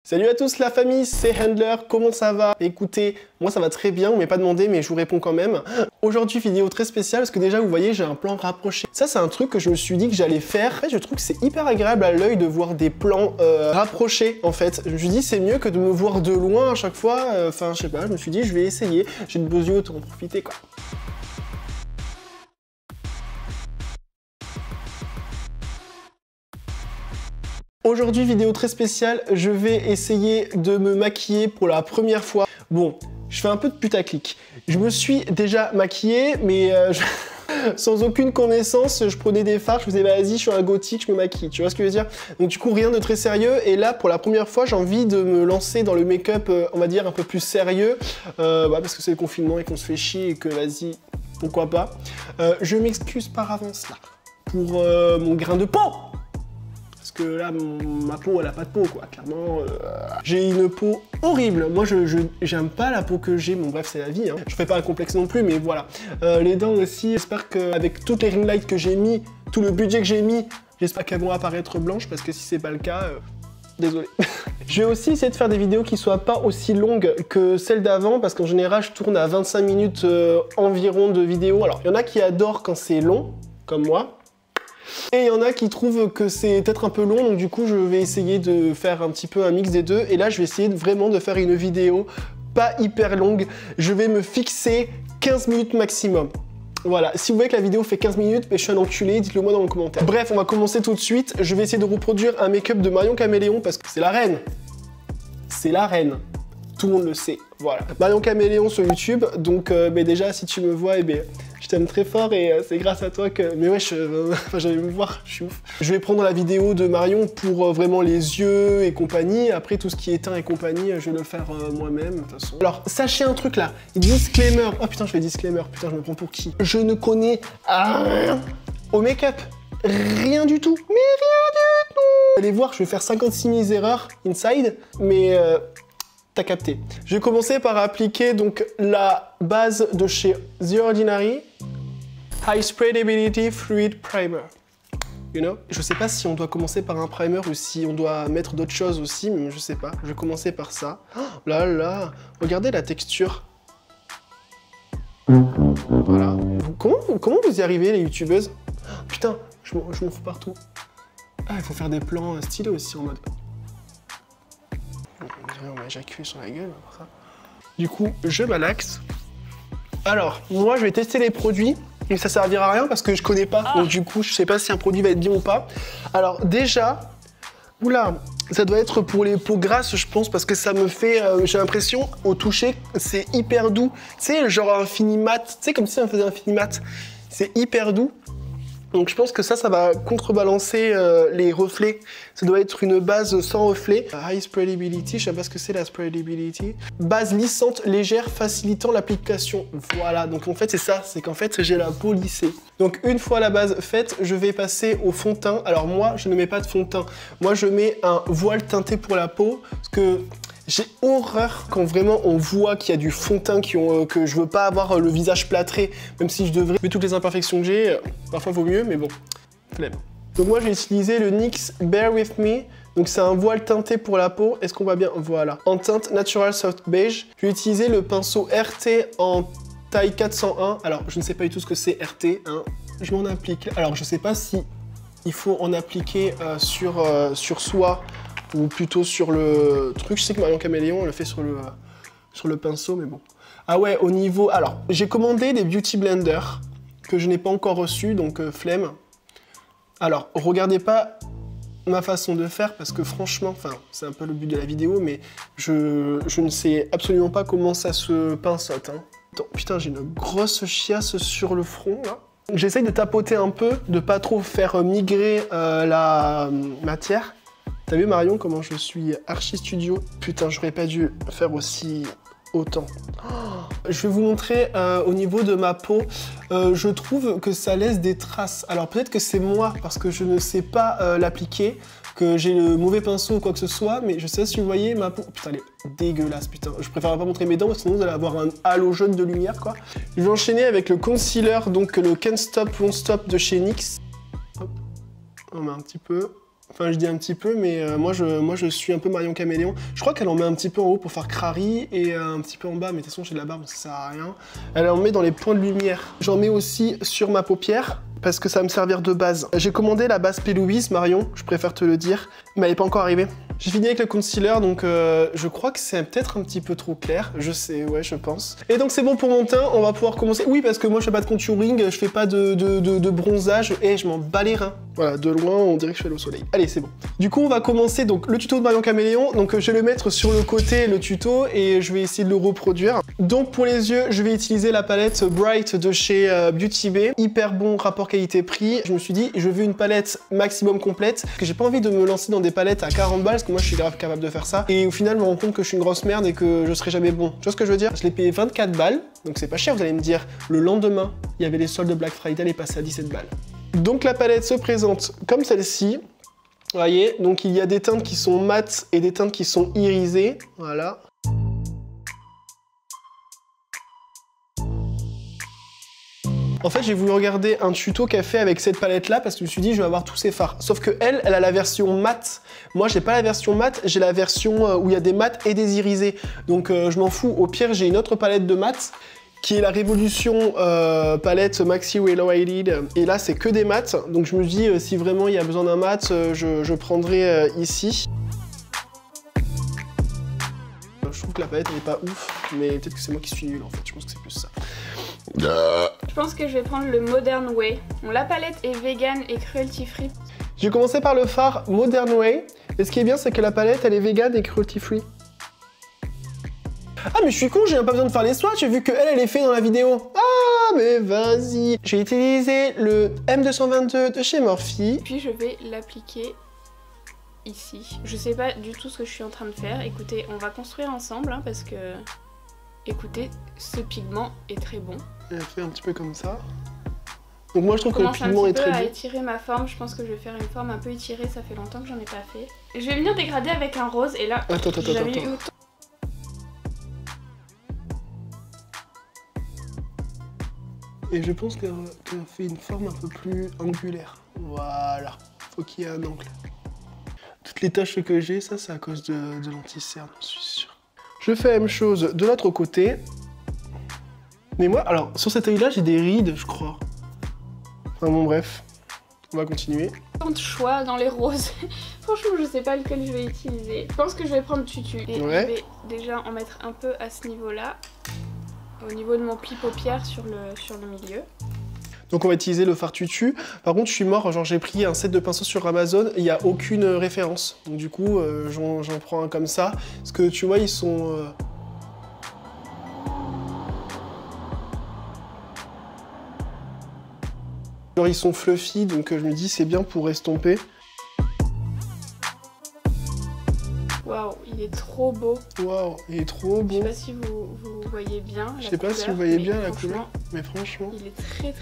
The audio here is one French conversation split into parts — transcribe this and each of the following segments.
Salut à tous la famille, c'est Handler, comment ça va? Écoutez, moi ça va très bien, on m'est pas demandé mais je vous réponds quand même. Aujourd'hui vidéo très spéciale parce que déjà vous voyez j'ai un plan rapproché. Ça c'est un truc que je me suis dit que j'allais faire. En fait je trouve que c'est hyper agréable à l'œil de voir des plans rapprochés en fait. Je me suis dit c'est mieux que de me voir de loin à chaque fois. Enfin je sais pas, je me suis dit je vais essayer. J'ai de beaux yeux, autant en profiter quoi. Aujourd'hui, vidéo très spéciale, je vais essayer de me maquiller pour la première fois. Bon, je fais un peu de putaclic. Je me suis déjà maquillée, mais sans aucune connaissance, je prenais des fards, je faisais vas-y, je suis un gothique, je me maquille, tu vois ce que je veux dire? Donc du coup, rien de très sérieux, et là, pour la première fois, j'ai envie de me lancer dans le make-up, on va dire, un peu plus sérieux, parce que c'est le confinement et qu'on se fait chier, et que vas-y, pourquoi pas. Je m'excuse par avance, là, pour mon grain de peau. Parce que là, ma peau, elle a pas de peau, quoi. Clairement, j'ai une peau horrible. Moi, j'aime pas la peau que j'ai. Bon, bref, c'est la vie, hein. Je fais pas un complexe non plus, mais voilà. Les dents aussi, j'espère qu'avec toutes les ring lights que j'ai mis, tout le budget que j'ai mis, j'espère qu'elles vont apparaître blanches, parce que si c'est pas le cas, désolé. Je vais aussi essayer de faire des vidéos qui soient pas aussi longues que celles d'avant, parce qu'en général, je tourne à 25 minutes environ de vidéos. Alors, il y en a qui adorent quand c'est long, comme moi. Et il y en a qui trouvent que c'est peut-être un peu long, donc du coup je vais essayer de faire un petit peu un mix des deux. Et là je vais essayer vraiment de faire une vidéo pas hyper longue. Je vais me fixer 15 minutes maximum. Voilà, si vous voyez que la vidéo fait 15 minutes, mais je suis un enculé, dites-le moi dans les commentaires. Bref, on va commencer tout de suite. Je vais essayer de reproduire un make-up de Marion Caméléon parce que c'est la reine. C'est la reine. Tout le monde le sait. Voilà. Marion Caméléon sur YouTube. Donc déjà, si tu me vois, je t'aime très fort et c'est grâce à toi que... Mais ouais, j'allais me voir, je suis ouf. Je vais prendre la vidéo de Marion pour vraiment les yeux et compagnie. Après, tout ce qui est teint et compagnie, je vais le faire moi-même, de toute façon. Alors, sachez un truc là. Disclaimer. Oh putain, je fais disclaimer. Putain, je me prends pour qui? Je ne connais rien au make-up. Rien du tout. Mais rien du tout. Vous allez voir, je vais faire 56 000 erreurs inside. Mais... t'as capté. Je vais commencer par appliquer donc la base de chez The Ordinary, High Spreadability Fluid Primer. You know? Je sais pas si on doit commencer par un primer ou si on doit mettre d'autres choses aussi, mais je sais pas. Je vais commencer par ça. Oh là là, regardez la texture. Voilà. Comment vous y arrivez les youtubeuses? Putain, je m'en fous partout. Ah, il faut faire des plans stylés aussi en mode... On va éjaculer sur la gueule, pour ça. Du coup, je malaxe. Alors, moi, je vais tester les produits, mais ça servira à rien parce que je connais pas. Donc du coup, je sais pas si un produit va être bien ou pas. Alors déjà, oula, ça doit être pour les peaux grasses, je pense, parce que ça me fait, j'ai l'impression, au toucher, c'est hyper doux. Tu sais, genre un fini mat, tu sais, comme si on faisait un fini mat. C'est hyper doux. Donc je pense que ça va contrebalancer les reflets. Ça doit être une base sans reflet. High spreadability, je sais pas ce que c'est la spreadability. Base lissante, légère, facilitant l'application. Voilà, donc en fait c'est ça, c'est qu'en fait j'ai la peau lissée. Donc une fois la base faite, je vais passer au fond de teint. Alors moi, je ne mets pas de fond de teint. Moi je mets un voile teinté pour la peau, parce que j'ai horreur quand vraiment on voit qu'il y a du fond de teint que je veux pas avoir le visage plâtré, même si je devrais. Vu toutes les imperfections que j'ai, parfois vaut mieux, mais bon, flemme. Donc moi je vais utiliser le NYX Bear With Me. Donc c'est un voile teinté pour la peau. Est-ce qu'on voit bien? Voilà. En teinte Natural Soft Beige. Je vais utiliser le pinceau RT en taille 401. Alors je ne sais pas du tout ce que c'est RT. Hein. Je m'en applique. Alors je sais pas si il faut en appliquer sur soi ou plutôt sur le truc. Je sais que Marion Caméléon elle le fait sur le pinceau, mais bon. Ah ouais, au niveau... Alors, j'ai commandé des Beauty Blender que je n'ai pas encore reçus, donc flemme. Alors, regardez pas ma façon de faire, parce que franchement, enfin, c'est un peu le but de la vidéo, mais je ne sais absolument pas comment ça se pinceote. Hein. Attends, putain, j'ai une grosse chiasse sur le front, là. J'essaye de tapoter un peu, de pas trop faire migrer la matière. T'as vu Marion comment je suis archi studio? Putain, j'aurais pas dû faire aussi autant. Oh, je vais vous montrer au niveau de ma peau. Je trouve que ça laisse des traces. Alors peut-être que c'est moi parce que je ne sais pas l'appliquer, que j'ai le mauvais pinceau ou quoi que ce soit, mais je sais pas si vous voyez ma peau. Putain, elle est dégueulasse, putain. Je préfère pas montrer mes dents, sinon vous allez avoir un halo jaune de lumière, quoi. Je vais enchaîner avec le concealer, donc le Can't Stop Won't Stop de chez NYX. Hop, on met un petit peu. Enfin, je dis un petit peu, mais moi, je suis un peu Marion Caméléon. Je crois qu'elle en met un petit peu en haut pour faire crari et un petit peu en bas, mais de toute façon, j'ai de la barbe, donc ça sert à rien. Elle en met dans les points de lumière. J'en mets aussi sur ma paupière, parce que ça va me servir de base. J'ai commandé la base P. Louise, Marion, je préfère te le dire, mais elle n'est pas encore arrivée. J'ai fini avec le concealer, donc je crois que c'est peut-être un petit peu trop clair. Je sais, ouais, je pense. Et donc c'est bon pour mon teint, on va pouvoir commencer. Oui, parce que moi je fais pas de contouring, je fais pas de bronzage, et je m'en bats les reins. Voilà, de loin, on dirait que je suis allé au soleil. Allez, c'est bon. Du coup, on va commencer donc le tuto de Marion Caméléon. Donc je vais le mettre sur le côté, le tuto, et je vais essayer de le reproduire. Donc pour les yeux, je vais utiliser la palette Bright de chez Beauty Bay. Hyper bon rapport qualité-prix. Je me suis dit, je veux une palette maximum complète, parce que j'ai pas envie de me lancer dans des palettes à 40 balles, parce que moi je suis grave capable de faire ça. Et au final, je me rends compte que je suis une grosse merde et que je serai jamais bon. Tu vois ce que je veux dire? Je l'ai payé 24 balles, donc c'est pas cher, vous allez me dire. Le lendemain, il y avait les soldes de Black Friday, elle est passée à 17 balles. Donc la palette se présente comme celle-ci. Vous voyez, donc il y a des teintes qui sont mates et des teintes qui sont irisées. Voilà. En fait, j'ai voulu regarder un tuto qu'elle fait avec cette palette-là parce que je me suis dit, je vais avoir tous ces fards. Sauf que elle a la version mat. Moi, j'ai pas la version mat, j'ai la version où il y a des mats et des irisés. Donc, je m'en fous. Au pire, j'ai une autre palette de mat qui est la Révolution palette Maxi Willow Eyelid. Et là, c'est que des mats. Donc, je me dis, si vraiment il y a besoin d'un mat, je prendrai ici. Je trouve que la palette, elle est pas ouf, mais peut-être que c'est moi qui suis nul, en fait. Je pense que c'est plus ça. Je pense que je vais prendre le Modern Way. Bon, la palette est vegan et cruelty free. J'ai commencé par le fard Modern Way. Et ce qui est bien, c'est que la palette, elle est vegan et cruelty free. Ah, mais je suis con, j'ai même pas besoin de faire les swatchs, vu qu'elle, elle est faite dans la vidéo. Ah, mais vas-y. J'ai utilisé le M222 de chez Morphe. Puis je vais l'appliquer ici. Je sais pas du tout ce que je suis en train de faire. Écoutez, on va construire ensemble, hein, parce que... Écoutez, ce pigment est très bon. Elle fait un petit peu comme ça. Donc moi je trouve que le pigment est très bon. Je commence un petit peu à étirer ma forme, je pense que je vais faire une forme un peu étirée, ça fait longtemps que j'en ai pas fait. Je vais venir dégrader avec un rose et là, attends. Et je pense qu'elle fait une forme un peu plus angulaire. Voilà, faut qu'il y ait un angle. Toutes les taches que j'ai, ça c'est à cause de l'anti-cerne, je suis sûr. Je fais la même chose de l'autre côté. Mais moi, alors, sur cet œil-là, j'ai des rides, je crois. Enfin bon, bref. On va continuer. Tant de choix dans les roses. Franchement, je sais pas lequel je vais utiliser. Je pense que je vais prendre Tutu. Et je vais déjà en mettre un peu à ce niveau-là. Au niveau de mon pli paupière sur le milieu. Donc on va utiliser le fard Tutu. Par contre, je suis mort, genre j'ai pris un set de pinceaux sur Amazon, il n'y a aucune référence. Donc du coup, j'en prends un comme ça. Parce que tu vois, ils sont... Genre ils sont fluffy, donc je me dis c'est bien pour estomper. Waouh, il est trop beau. Waouh, il est trop beau. Je sais pas si vous voyez bien la couleur. Je sais pas si vous voyez bien la couleur, mais franchement... Il est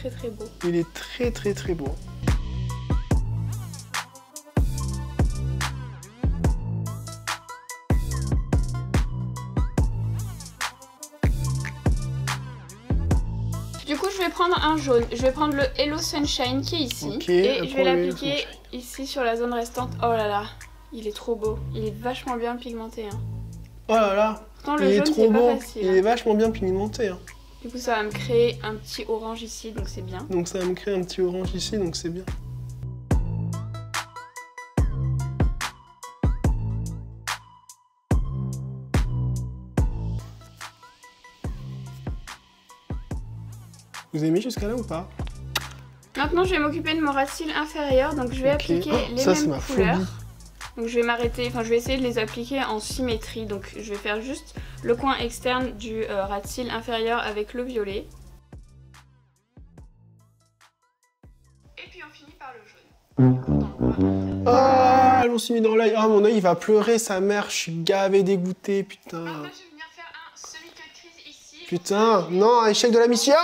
très beau. Il est très beau. Du coup, je vais prendre un jaune. Je vais prendre le Hello Sunshine qui est ici. Et je vais l'appliquer ici sur la zone restante. Oh là là, il est trop beau. Il est vachement bien pigmenté. Hein. Oh là là, pourtant, le jaune, c'est pas facile. Il est vachement bien pigmenté. Hein. Du coup, ça va me créer un petit orange ici, donc c'est bien. Donc ça va me créer un petit orange ici, donc c'est bien. Vous aimez jusqu'à là ou pas? Maintenant, je vais m'occuper de mon ras cils inférieur, donc je vais appliquer les mêmes couleurs. Donc je vais m'arrêter, enfin je vais essayer de les appliquer en symétrie. Donc je vais faire juste le coin externe du ras de cils inférieur avec le violet. Et puis on finit par le jaune. Ah, elles m'ont mis dans l'œil. Ah, mon œil il va pleurer, sa mère. Je suis gavé dégoûté, putain. Maintenant je vais venir faire un semi-cut crease ici. Putain, non, échec de la mission.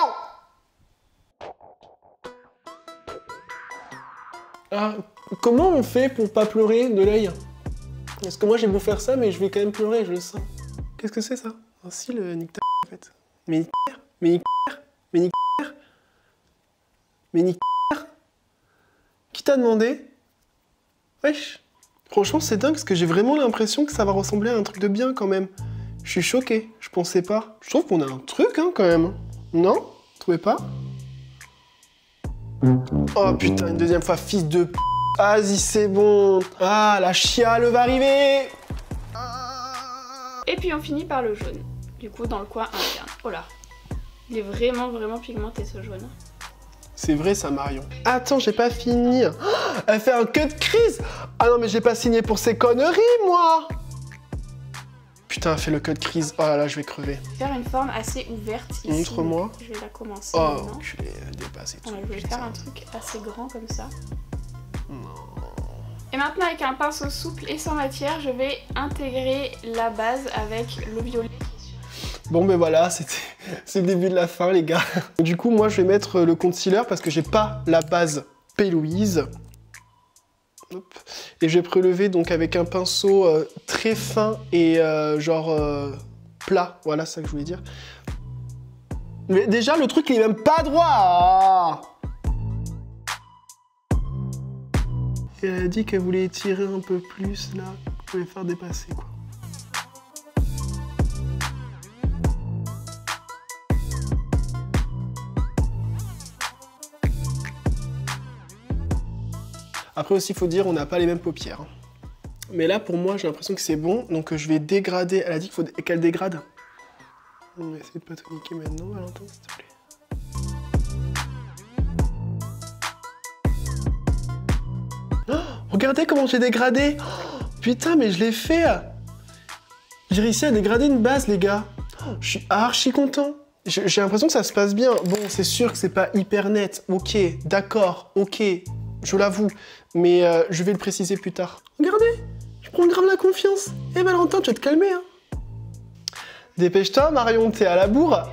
Ah, comment on fait pour pas pleurer de l'œil? Parce que moi j'ai beau faire ça, mais je vais quand même pleurer, je le sens. Qu'est-ce que c'est ça? Un cil nique ta en fait. Mais nique ta, mais nique ta, mais nique ta, mais nique ta. Qui t'a demandé? Wesh. Franchement, c'est dingue parce que j'ai vraiment l'impression que ça va ressembler à un truc de bien quand même. Je suis choquée, je pensais pas. Je trouve qu'on a un truc hein, quand même. Non? Vous trouvez pas? Oh putain, une deuxième fois, fils de p... Vas-y, c'est bon. Ah, la chiale va arriver. Et puis on finit par le jaune. Du coup, dans le coin interne. Oh là. Il est vraiment, vraiment pigmenté ce jaune. C'est vrai ça, Marion. Attends, j'ai pas fini. Oh, elle fait un cut crise. Ah non, mais j'ai pas signé pour ces conneries, moi. Putain, elle fait le cut crise. Oh là là, je vais crever. Je vais faire une forme assez ouverte ici. Montre-moi. Je vais la commencer. Oh, enculé, elle dépasse et tout. Ouais, je vais faire un truc assez grand comme ça. Non. Et maintenant, avec un pinceau souple et sans matière, je vais intégrer la base avec le violet. Bon ben voilà, c'est le début de la fin les gars. Du coup moi je vais mettre le concealer parce que j'ai pas la base P. Louise. Hop. Et je vais prélever donc avec un pinceau très fin et plat. Voilà c'est ça que je voulais dire. Mais déjà le truc il est même pas droit. Et elle a dit qu'elle voulait étirer un peu plus là pour les faire dépasser quoi. Après aussi, il faut dire, on n'a pas les mêmes paupières. Mais là, pour moi, j'ai l'impression que c'est bon. Donc, je vais dégrader. Elle a dit qu'il faut qu'elle dégrade. On va essayer de pas te niquer maintenant, Valentin, s'il te plaît. Oh, regardez comment j'ai dégradé. Oh, putain, mais je l'ai fait. J'ai réussi à dégrader une base, les gars. Oh, je suis archi content. J'ai l'impression que ça se passe bien. Bon, c'est sûr que c'est pas hyper net. Ok, d'accord, ok. Je l'avoue, mais je vais le préciser plus tard. Regardez, je prends grave la confiance. Eh Valentin, tu vas te calmer, hein. Dépêche-toi, Marion, t'es à la bourre.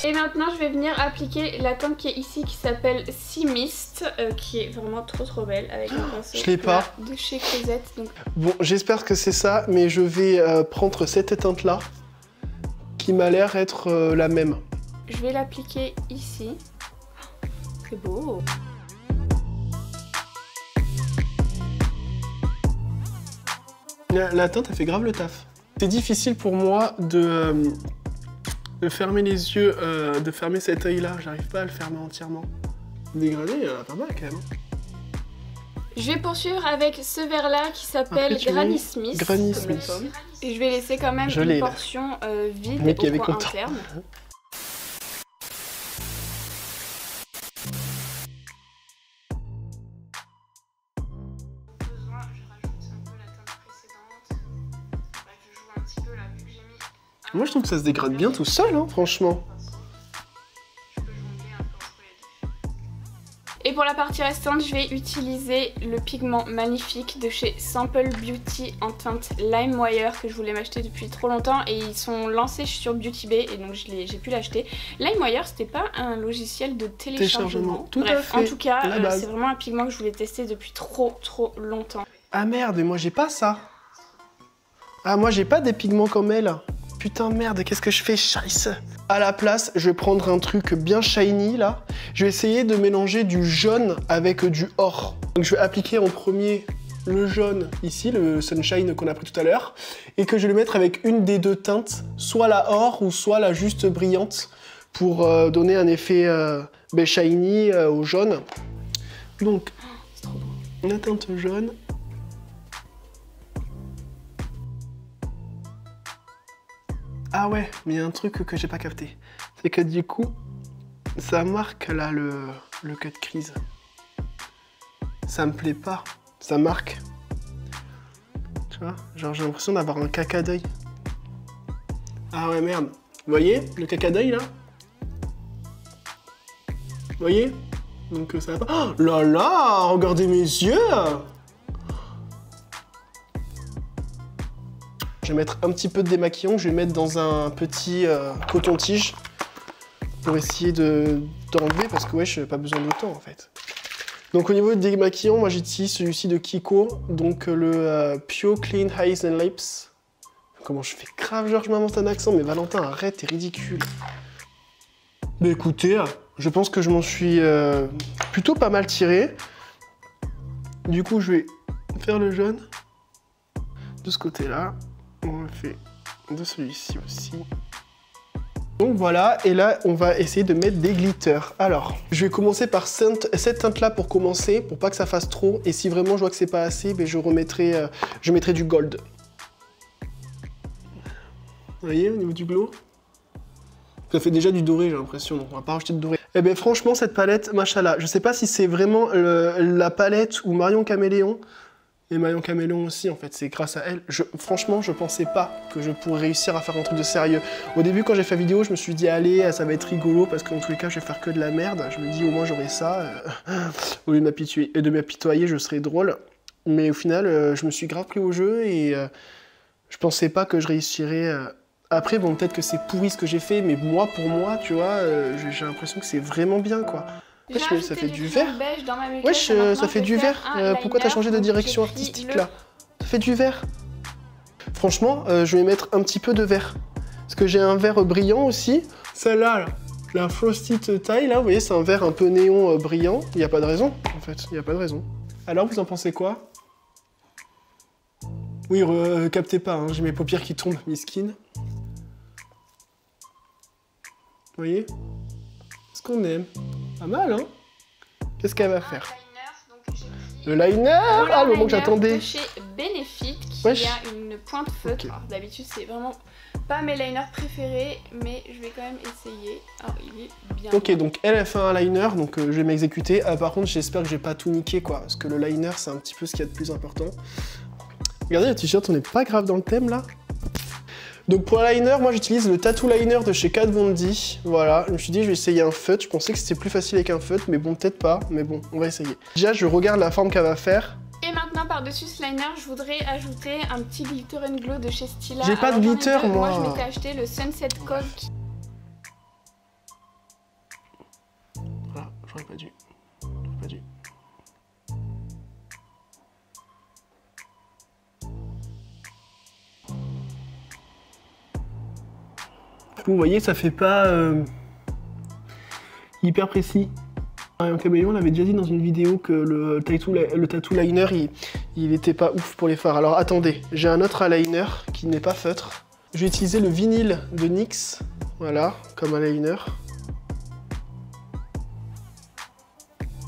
Et maintenant, je vais venir appliquer la teinte qui est ici, qui s'appelle Sea Mist, qui est vraiment trop belle, avec un pinceau je l'ai pas. De chez Cosette. Donc... Bon, j'espère que c'est ça, mais je vais prendre cette teinte-là, qui m'a l'air être la même. Je vais l'appliquer ici. C'est beau. La teinte, elle fait grave le taf. C'est difficile pour moi de fermer les yeux, de fermer cet œil-là. J'arrive pas à le fermer entièrement. Dégradé, il y en a pas mal quand même. Je vais poursuivre avec ce verre-là qui s'appelle Granny Smith. Granny Smith. Et je vais laisser quand même une portion vide au coin interne. Moi je trouve que ça se dégrade bien tout seul, hein, franchement. Et pour la partie restante, je vais utiliser le pigment magnifique de chez Sample Beauty en teinte LimeWire que je voulais m'acheter depuis trop longtemps et ils sont lancés sur Beauty Bay et donc j'ai pu l'acheter. LimeWire, c'était pas un logiciel de téléchargement. Tout à fait. En tout cas, c'est vraiment un pigment que je voulais tester depuis trop longtemps. Ah merde, moi j'ai pas ça. Ah moi j'ai pas des pigments comme elle. Putain merde, qu'est-ce que je fais? Scheisse. À la place, je vais prendre un truc bien shiny là. Je vais essayer de mélanger du jaune avec du or. Donc je vais appliquer en premier le jaune ici, le Sunshine qu'on a pris tout à l'heure, et que je vais le mettre avec une des deux teintes, soit la or ou soit la juste brillante, pour donner un effet shiny au jaune. Donc, la teinte jaune. Ah ouais, mais il y a un truc que j'ai pas capté. C'est que du coup, ça marque là le cut crease. Ça me plaît pas. Ça marque. Tu vois, genre j'ai l'impression d'avoir un caca d'œil. Ah ouais, merde. Vous voyez le caca d'œil là? Vous voyez? Donc ça va pas. Oh là là, regardez mes yeux! Je vais mettre un petit peu de démaquillant que je vais mettre dans un petit coton-tige pour essayer d'enlever parce que ouais, je n'ai pas besoin d'autant en fait. Donc au niveau du démaquillant, moi j'utilise celui-ci de Kiko, donc le Pure Clean Eyes and Lips. Comment je fais grave, genre je m'invente un accent, mais Valentin, arrête, t'es ridicule. Mais écoutez, je pense que je m'en suis plutôt pas mal tiré. Du coup, je vais faire le jaune. De ce côté-là. On le fait de celui-ci aussi. Donc voilà, et là, on va essayer de mettre des glitters. Alors, je vais commencer par cette teinte-là pour commencer, pour pas que ça fasse trop. Et si vraiment je vois que c'est pas assez, ben je mettrai du gold. Vous voyez, au niveau du glow? Ça fait déjà du doré, j'ai l'impression, donc on va pas rajouter de doré. Eh bien franchement, cette palette, machallah, je sais pas si c'est vraiment la palette ou Marion Caméléon, et Marion Caméléon aussi, en fait, c'est grâce à elle. Franchement, je pensais pas que je pourrais réussir à faire un truc de sérieux. Au début, quand j'ai fait la vidéo, je me suis dit, allez, ça va être rigolo, parce qu'en tous les cas, je vais faire que de la merde. Je me dis, au moins, j'aurai ça. Au lieu de m'apitoyer, je serai drôle. Mais au final, je me suis grave pris au jeu, et je pensais pas que je réussirais... Après, bon, peut-être que c'est pourri ce que j'ai fait, mais moi, pour moi, tu vois, j'ai l'impression que c'est vraiment bien, quoi. Wesh, ça fait du vert. Wesh, ça fait du vert. Pourquoi t'as changé de direction artistique, là? Ça fait du vert. Franchement, je vais mettre un petit peu de vert. Parce que j'ai un vert brillant aussi. Celle-là, là, la Frosted Tile, là, vous voyez, c'est un vert un peu néon brillant. Il n'y a pas de raison, en fait. Il n'y a pas de raison. Alors, vous en pensez quoi? Oui, captez pas, hein, j'ai mes paupières qui tombent, miskin. Vous voyez? Est-ce qu'on aime? Pas mal, hein? Qu'est-ce qu'elle va faire? Le liner! Ah, le moment que j'attendais! Chez Benefit, qui a une pointe feutre. Okay. D'habitude, c'est vraiment pas mes liners préférés, mais je vais quand même essayer. Alors, il est bien. Ok, donc elle a fait un liner, donc je vais m'exécuter. Par contre, j'espère que j'ai pas tout niqué, quoi. Parce que le liner, c'est un petit peu ce qu'il y a de plus important. Regardez, le t-shirt, on est pas grave dans le thème, là. Donc pour le liner, moi j'utilise le Tattoo Liner de chez Kat Von D. Voilà, je me suis dit je vais essayer un feutre. Je pensais que c'était plus facile avec un feutre, mais bon, peut-être pas. Mais bon, on va essayer. Déjà, je regarde la forme qu'elle va faire. Et maintenant, par-dessus ce liner, je voudrais ajouter un petit glitter and glow de chez Stila. J'ai pas de glitter, moi. Moi, je m'étais acheté le Sunset Code. Voilà, j'aurais pas dû. Vous voyez, ça fait pas hyper précis. Marion Caméléon l'avait déjà dit dans une vidéo que le tattoo liner, il était pas ouf pour les fards. Alors attendez, j'ai un autre eyeliner qui n'est pas feutre. Je vais utiliser le vinyle de NYX, voilà, comme eyeliner.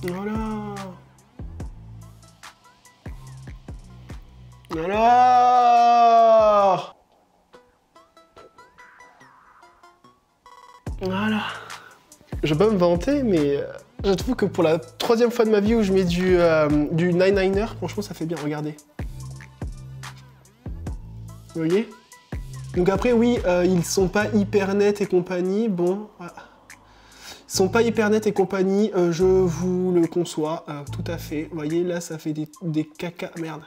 Voilà. Alors. Voilà. Je vais pas me vanter, mais je trouve que pour la 3e fois de ma vie où je mets du nine liner, franchement ça fait bien, regardez. Vous voyez? Donc après oui, ils sont pas hyper nets et compagnie, bon, voilà. Ils sont pas hyper nets et compagnie, je vous le conçois, tout à fait. Vous voyez, là ça fait des caca... Merde.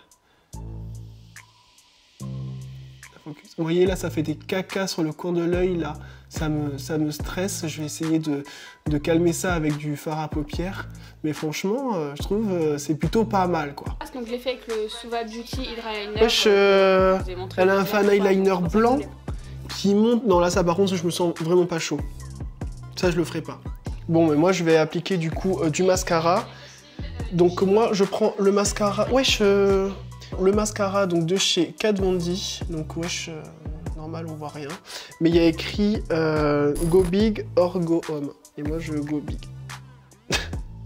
Vous voyez, là ça fait des cacas sur le coin de l'œil, là. Ça me stresse, je vais essayer de calmer ça avec du fard à paupières. Mais franchement, je trouve c'est plutôt pas mal, quoi. Donc je l'ai fait avec le Suva Beauty Hydra Liner. Wesh, elle a un fan eyeliner blanc qui monte... Non, là, ça, par contre, je me sens vraiment pas chaud. Ça, je le ferai pas. Bon, mais moi, je vais appliquer, du coup, du mascara. Donc, moi, je prends le mascara... Wesh, le mascara, donc, de chez Kat Von D. Donc, wesh... normal, on voit rien. Mais il y a écrit Go Big or Go Home. Et moi, je Go Big.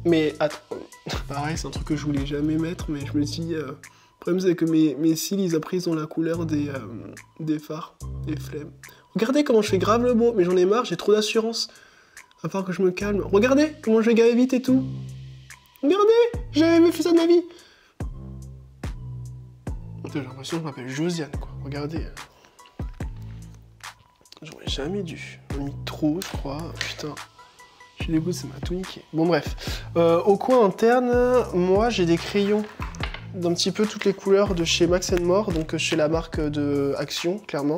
Mais attends, pareil, c'est un truc que je voulais jamais mettre, mais je me dis... Le problème, c'est que mes cils, après, ils ont la couleur des fards, des flemmes. Regardez comment je fais grave le beau, mais j'en ai marre, j'ai trop d'assurance. À part que je me calme. Regardez comment je vais gaver vite et tout. Regardez, j'ai jamais fait ça de ma vie. J'ai l'impression que je m'appelle Josiane, quoi. Regardez. J'aurais jamais dû. On a mis trop, je crois. Putain. Je suis dégoûté, ça m'a tout niqué. Bon, bref. Au coin interne, moi, j'ai des crayons d'un petit peu toutes les couleurs de chez Max & More, donc chez la marque de Action, clairement.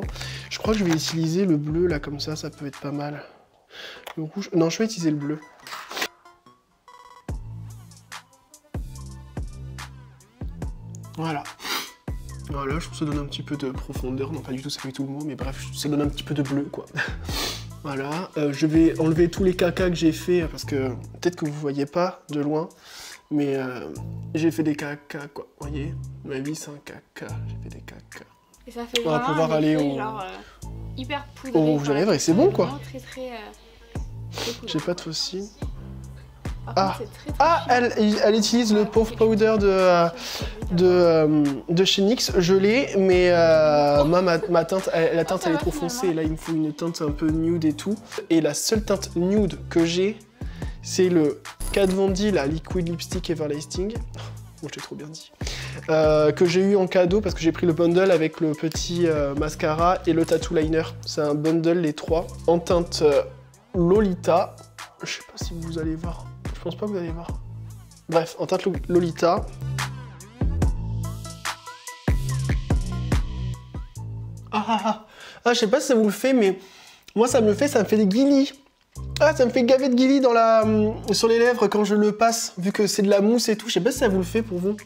Je crois que je vais utiliser le bleu, là, comme ça peut être pas mal. Le rouge... Non, je vais utiliser le bleu. Voilà. Voilà, je trouve que ça donne un petit peu de profondeur. Non, pas du tout, c'est pas du tout le mot, mais bref, ça donne un petit peu de bleu, quoi. Voilà, je vais enlever tous les cacas que j'ai fait, parce que peut-être que vous voyez pas de loin, Mais j'ai fait des caca, quoi. Vous voyez, ma vie, c'est un caca. J'ai fait des caca. Et ça fait vraiment pouvoir un aller effet, genre hyper poudré. Au rouge à lèvres et c'est bon, quoi. Très J'ai pas de fossiles. Par contre, très elle utilise le Puff Powder de chez NYX. Je l'ai, mais moi, ma teinte, la teinte, elle est trop foncée. Et là, il me faut une teinte un peu nude et tout. Et la seule teinte nude que j'ai, c'est le Kat Von D, la Liquid Lipstick Everlasting. Bon, je l'ai trop bien dit. Que j'ai eu en cadeau parce que j'ai pris le bundle avec le petit mascara et le tattoo liner. C'est un bundle, les trois, en teinte Lolita. Je sais pas si vous allez voir. Je pense pas que vous allez voir. Bref, en teinte Lolita. Je sais pas si ça vous le fait, mais moi ça me fait des guilis. Ah, ça me fait gaver de guilis sur les lèvres quand je le passe, vu que c'est de la mousse et tout. Je sais pas si ça vous le fait pour vous.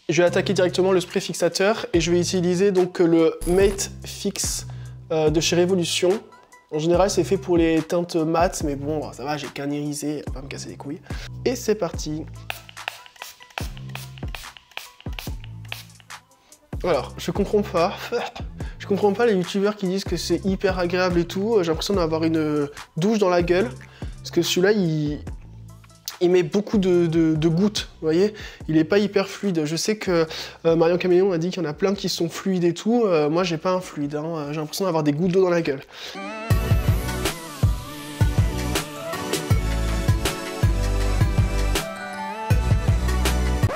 Je vais attaquer directement le spray fixateur et je vais utiliser donc le Mate Fix de chez Révolution. En général, c'est fait pour les teintes mates, mais bon, ça va, j'ai qu'un irisé, elle va pas me casser les couilles. Et c'est parti. Alors, je comprends pas. Je comprends pas les youtubeurs qui disent que c'est hyper agréable et tout. J'ai l'impression d'avoir une douche dans la gueule. Parce que celui-là, il met beaucoup de gouttes, vous voyez. Il est pas hyper fluide. Je sais que Marion Caméléon a dit qu'il y en a plein qui sont fluides et tout. Moi, j'ai pas un fluide, hein. J'ai l'impression d'avoir des gouttes d'eau dans la gueule.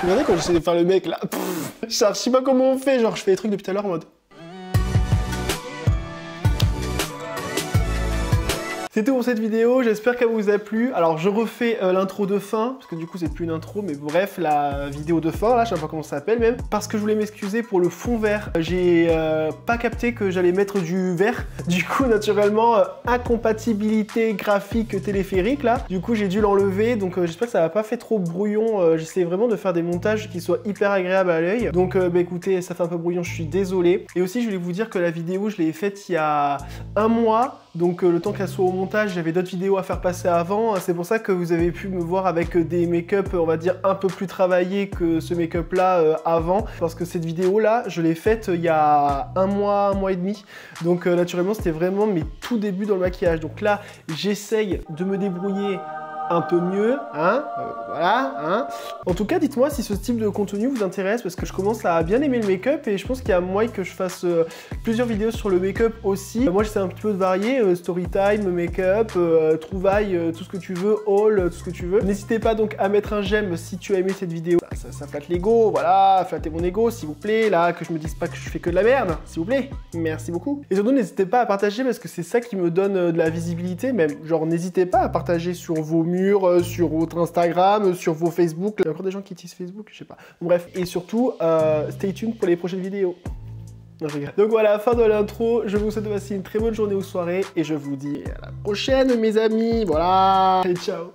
Regardez quand j'essaie de faire le mec là, je sais pas comment on fait, genre je fais des trucs depuis tout à l'heure en mode... C'est tout pour cette vidéo, j'espère qu'elle vous a plu. Alors je refais l'intro de fin, parce que du coup c'est plus une intro, mais bref, la vidéo de fin, là je sais pas comment ça s'appelle même, parce que je voulais m'excuser pour le fond vert. J'ai pas capté que j'allais mettre du vert, du coup naturellement, incompatibilité graphique téléphérique là, du coup j'ai dû l'enlever, donc j'espère que ça va pas fait trop brouillon. J'essaie vraiment de faire des montages qui soient hyper agréables à l'œil, donc bah écoutez, ça fait un peu brouillon, je suis désolé. Et aussi je voulais vous dire que la vidéo, je l'ai faite il y a un mois, donc le temps qu'elle soit au montage, j'avais d'autres vidéos à faire passer avant. C'est pour ça que vous avez pu me voir avec des make-up, on va dire, un peu plus travaillés que ce make-up là avant. Parce que cette vidéo là, je l'ai faite il y a un mois et demi. Donc naturellement, c'était vraiment mes tout débuts dans le maquillage. Donc là, j'essaye de me débrouiller un peu mieux, hein, voilà, hein. En tout cas, dites-moi si ce type de contenu vous intéresse, parce que je commence à bien aimer le make-up et je pense qu'il y a moyen que je fasse plusieurs vidéos sur le make-up aussi. Moi, j'essaie un petit peu de varier, story time, make-up, trouvailles, tout ce que tu veux, haul, tout ce que tu veux. N'hésitez pas donc à mettre un j'aime si tu as aimé cette vidéo. Ça flatte l'ego, voilà, flattez mon ego, s'il vous plaît, là, que je me dise pas que je fais que de la merde, s'il vous plaît. Merci beaucoup. Et surtout, n'hésitez pas à partager parce que c'est ça qui me donne de la visibilité, même, genre, n'hésitez pas à partager sur vos murs, sur votre Instagram, sur vos Facebook. Il y a encore des gens qui utilisent Facebook, je sais pas. Bref, et surtout, stay tuned pour les prochaines vidéos. Non, je rigole. Donc voilà, fin de l'intro. Je vous souhaite de passer une très bonne journée ou soirée et je vous dis à la prochaine, mes amis. Voilà. Et ciao.